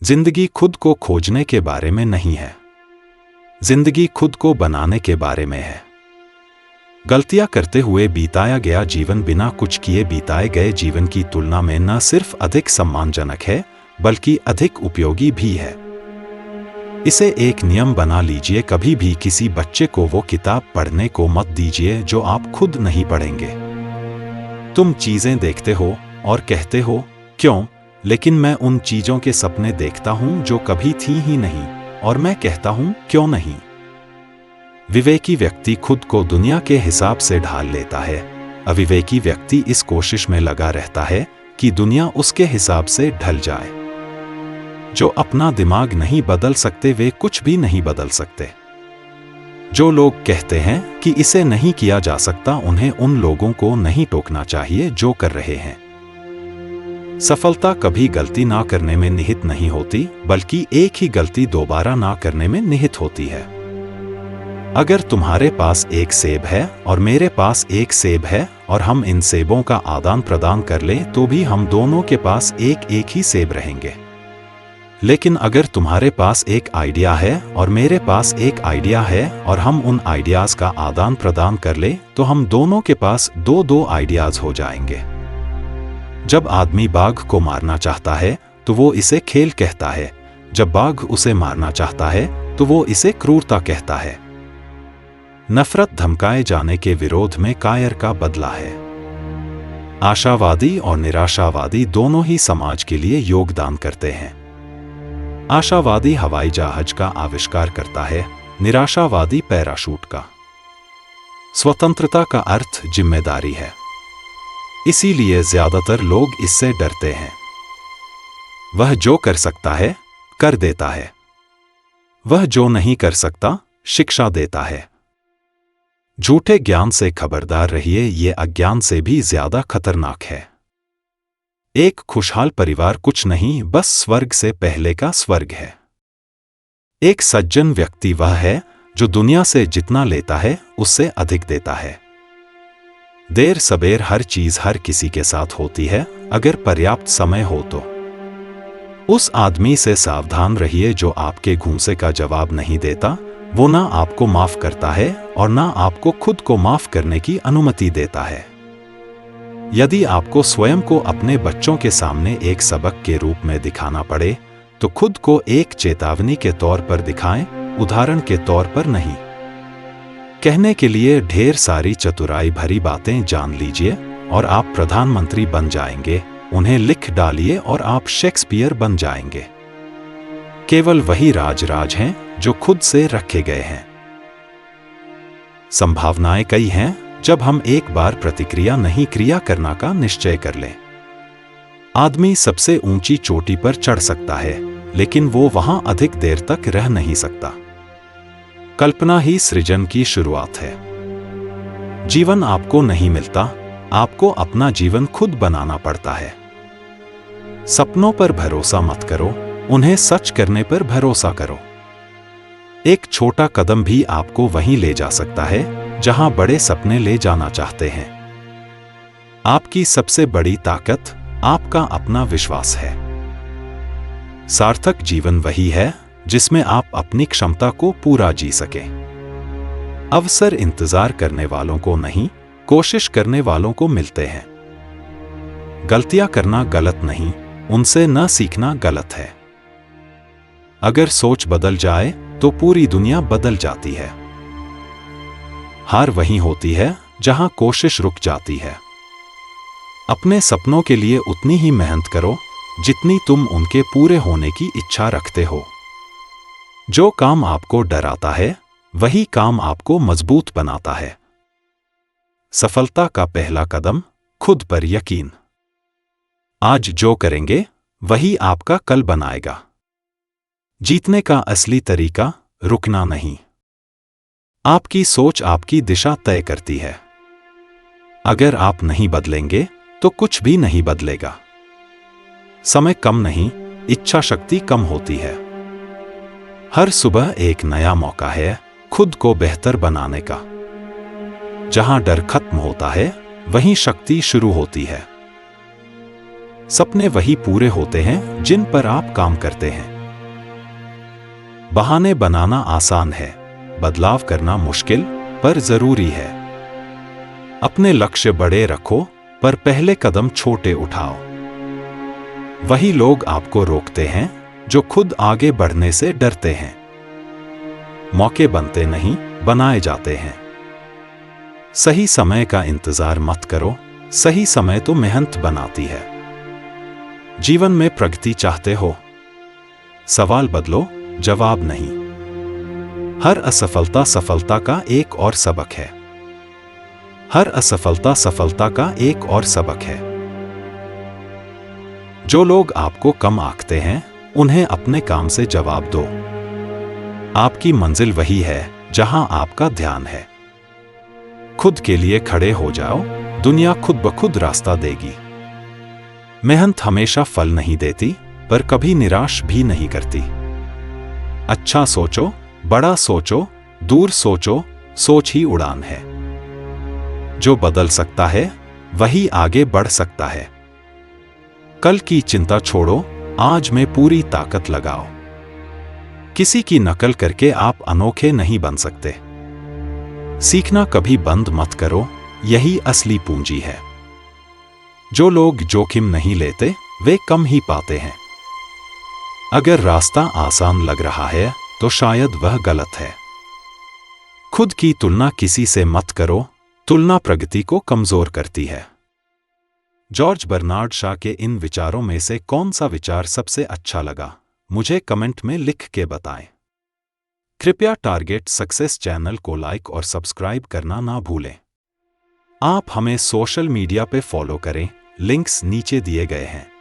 जिंदगी खुद को खोजने के बारे में नहीं है, जिंदगी खुद को बनाने के बारे में है। गलतियां करते हुए बीताया गया जीवन बिना कुछ किए बीताए गए जीवन की तुलना में न सिर्फ अधिक सम्मानजनक है बल्कि अधिक उपयोगी भी है। इसे एक नियम बना लीजिए, कभी भी किसी बच्चे को वो किताब पढ़ने को मत दीजिए जो आप खुद नहीं पढ़ेंगे। तुम चीजें देखते हो और कहते हो क्यों, लेकिन मैं उन चीजों के सपने देखता हूं जो कभी थी ही नहीं, और मैं कहता हूं क्यों नहीं। विवेकी व्यक्ति खुद को दुनिया के हिसाब से ढाल लेता है, अविवेकी व्यक्ति इस कोशिश में लगा रहता है कि दुनिया उसके हिसाब से ढल जाए। जो अपना दिमाग नहीं बदल सकते वे कुछ भी नहीं बदल सकते। जो लोग कहते हैं कि इसे नहीं किया जा सकता, उन्हें उन लोगों को नहीं टोकना चाहिए जो कर रहे हैं। सफलता कभी गलती ना करने में निहित नहीं होती, बल्कि एक ही गलती दोबारा ना करने में निहित होती है। अगर तुम्हारे पास एक सेब है और मेरे पास एक सेब है और हम इन सेबों का आदान प्रदान कर लें तो भी हम दोनों के पास एक एक ही सेब रहेंगे। लेकिन अगर तुम्हारे पास एक आइडिया है और मेरे पास एक आइडिया है और हम उन आइडियाज का आदान प्रदान कर ले तो हम दोनों के पास दो दो आइडियाज हो जाएंगे। जब आदमी बाघ को मारना चाहता है तो वो इसे खेल कहता है, जब बाघ उसे मारना चाहता है तो वो इसे क्रूरता कहता है। नफरत धमकाए जाने के विरोध में कायर का बदला है। आशावादी और निराशावादी दोनों ही समाज के लिए योगदान करते हैं। आशावादी हवाई जहाज का आविष्कार करता है, निराशावादी पैराशूट का। स्वतंत्रता का अर्थ जिम्मेदारी है, इसीलिए ज्यादातर लोग इससे डरते हैं। वह जो कर सकता है कर देता है, वह जो नहीं कर सकता शिक्षा देता है। झूठे ज्ञान से खबरदार रहिए, ये अज्ञान से भी ज्यादा खतरनाक है। एक खुशहाल परिवार कुछ नहीं, बस स्वर्ग से पहले का स्वर्ग है। एक सज्जन व्यक्ति वह है जो दुनिया से जितना लेता है उससे अधिक देता है। देर सबेर हर चीज हर किसी के साथ होती है, अगर पर्याप्त समय हो तो। उस आदमी से सावधान रहिए जो आपके घूंसे का जवाब नहीं देता। वो ना आपको माफ करता है और ना आपको खुद को माफ करने की अनुमति देता है। यदि आपको स्वयं को अपने बच्चों के सामने एक सबक के रूप में दिखाना पड़े तो खुद को एक चेतावनी के तौर पर दिखाएं, उदाहरण के तौर पर नहीं। कहने के लिए ढेर सारी चतुराई भरी बातें जान लीजिए और आप प्रधानमंत्री बन जाएंगे, उन्हें लिख डालिए और आप शेक्सपियर बन जाएंगे। केवल वही राज हैं जो खुद से रखे गए हैं। संभावनाएं कई हैं जब हम एक बार प्रतिक्रिया नहीं क्रिया करना का निश्चय कर लें। आदमी सबसे ऊंची चोटी पर चढ़ सकता है, लेकिन वो वहां अधिक देर तक रह नहीं सकता। कल्पना ही सृजन की शुरुआत है। जीवन आपको नहीं मिलता, आपको अपना जीवन खुद बनाना पड़ता है। सपनों पर भरोसा मत करो, उन्हें सच करने पर भरोसा करो। एक छोटा कदम भी आपको वहीं ले जा सकता है जहां बड़े सपने ले जाना चाहते हैं। आपकी सबसे बड़ी ताकत आपका अपना विश्वास है। सार्थक जीवन वही है जिसमें आप अपनी क्षमता को पूरा जी सकें। अवसर इंतजार करने वालों को नहीं, कोशिश करने वालों को मिलते हैं। गलतियां करना गलत नहीं, उनसे न सीखना गलत है। अगर सोच बदल जाए तो पूरी दुनिया बदल जाती है। हार वहीं होती है जहां कोशिश रुक जाती है। अपने सपनों के लिए उतनी ही मेहनत करो जितनी तुम उनके पूरे होने की इच्छा रखते हो। जो काम आपको डराता है वही काम आपको मजबूत बनाता है। सफलता का पहला कदम खुद पर यकीन। आज जो करेंगे वही आपका कल बनाएगा। जीतने का असली तरीका रुकना नहीं। आपकी सोच आपकी दिशा तय करती है। अगर आप नहीं बदलेंगे तो कुछ भी नहीं बदलेगा। समय कम नहीं, इच्छा शक्ति कम होती है। हर सुबह एक नया मौका है खुद को बेहतर बनाने का। जहां डर खत्म होता है वहीं शक्ति शुरू होती है। सपने वही पूरे होते हैं जिन पर आप काम करते हैं। बहाने बनाना आसान है, बदलाव करना मुश्किल पर जरूरी है। अपने लक्ष्य बड़े रखो, पर पहले कदम छोटे उठाओ। वही लोग आपको रोकते हैं जो खुद आगे बढ़ने से डरते हैं। मौके बनते नहीं, बनाए जाते हैं। सही समय का इंतजार मत करो, सही समय तो मेहनत बनाती है। जीवन में प्रगति चाहते हो? सवाल बदलो, जवाब नहीं। हर असफलता सफलता का एक और सबक है। हर असफलता सफलता का एक और सबक है। जो लोग आपको कम आंकते हैं, उन्हें अपने काम से जवाब दो। आपकी मंजिल वही है जहां आपका ध्यान है। खुद के लिए खड़े हो जाओ, दुनिया खुद ब खुद रास्ता देगी। मेहनत हमेशा फल नहीं देती, पर कभी निराश भी नहीं करती। अच्छा सोचो, बड़ा सोचो, दूर सोचो, सोच ही उड़ान है। जो बदल सकता है वही आगे बढ़ सकता है। कल की चिंता छोड़ो, आज में पूरी ताकत लगाओ। किसी की नकल करके आप अनोखे नहीं बन सकते। सीखना कभी बंद मत करो, यही असली पूंजी है। जो लोग जोखिम नहीं लेते, वे कम ही पाते हैं। अगर रास्ता आसान लग रहा है, तो शायद वह गलत है। खुद की तुलना किसी से मत करो, तुलना प्रगति को कमजोर करती है। जॉर्ज बर्नार्ड शॉ के इन विचारों में से कौन सा विचार सबसे अच्छा लगा, मुझे कमेंट में लिख के बताएं। कृपया टारगेट सक्सेस चैनल को लाइक और सब्सक्राइब करना ना भूलें। आप हमें सोशल मीडिया पे फॉलो करें, लिंक्स नीचे दिए गए हैं।